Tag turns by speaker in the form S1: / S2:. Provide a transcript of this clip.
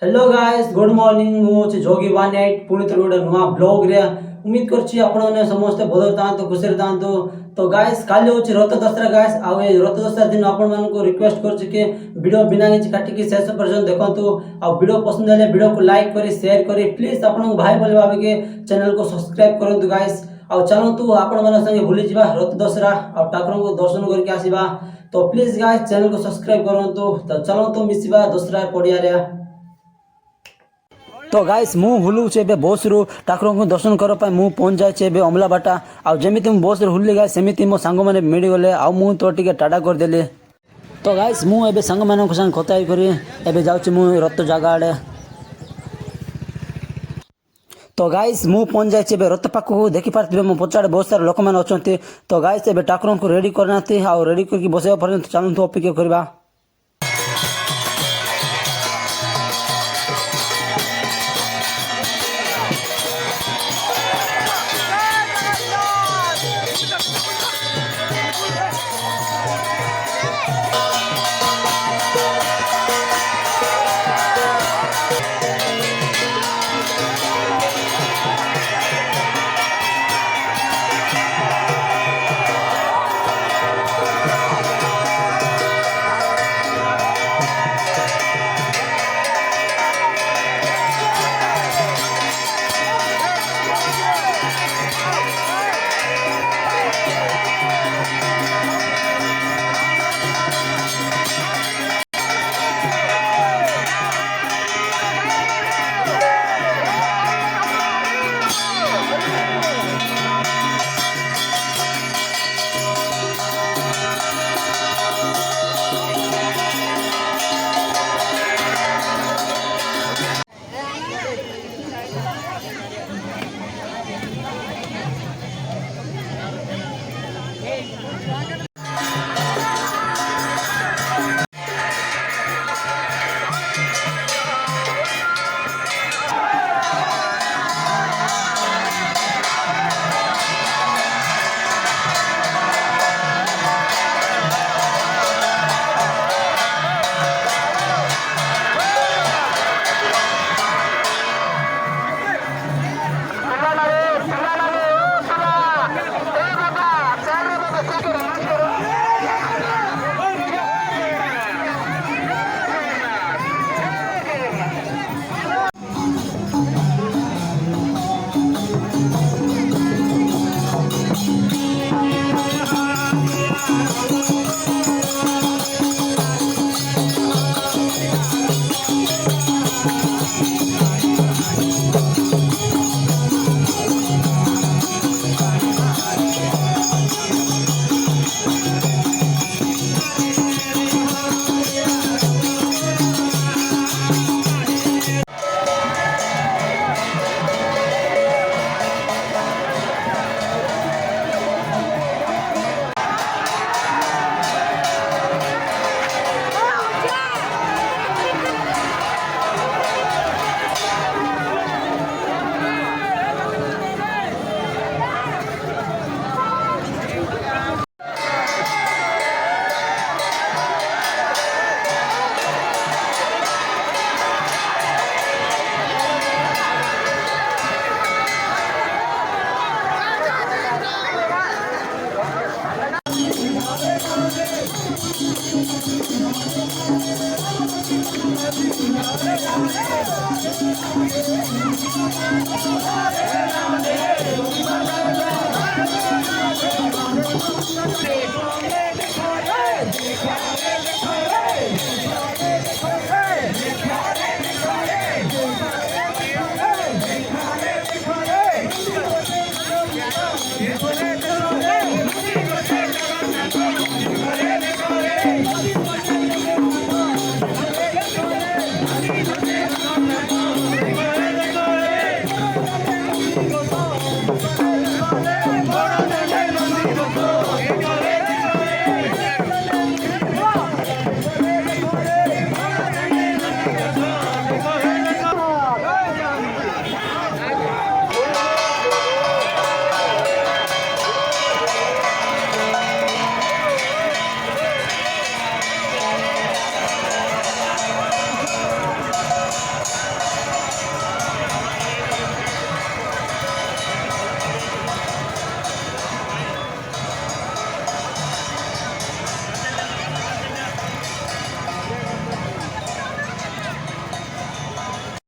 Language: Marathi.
S1: हेलो गाइस गुड मॉर्निंग मु अछि जोगी 18 पुणी थर गोटे नुआ ब्लॉग रे उम्मीद करछि आपण माने समस्त भलो तांतो खुशी तांतो। तो गाइस काली होछि रथ दसरा गाइस आ ए रथ दसरा दिन आपण मान को रिक्वेस्ट करछि कि वीडियो बिना किछि काटि कि शेष पर्यंत देखंतु आ वीडियो पसंद आले वीडियो को like curry share curry please आपण को भाई बोले भाबे के चैनल को सब्सक्राइब करंतु गाइस। आ चलंतु आपण मान संगे भूली जिबा रथ दसरा आ ठाकुर को दर्शन करके आसीबा। तो प्लीज गाइस चैनल को सब्सक्राइब करंतु। तो चलंतु मिसिबा दसरा पडिया रे। तो गाइस मु हुलु छे बे बस रु ठाकुर को दर्शन कर पाए मु पहुंच जाय छे बे अमला बाटा आ जेमिति मु बस रे हुल्ली गाइस सेमिति मो संग माने मिडी गले आ मु तो टिके टाटा कर देले। तो गाइस मु एबे संग मानन को संग खताई करी एबे जाउची मु रथ जागा आडे। तो गाइस मु पहुंच जाय छे बे रथ पाखु देखि पारथिबे मो पछाडे बहुत सारा लोक मान अछंती। तो गाइस एबे ठाकुर को रेडी करनाती आ रेडी करके बसेबा पर्यंत चालंतु अपेक्षा करबा।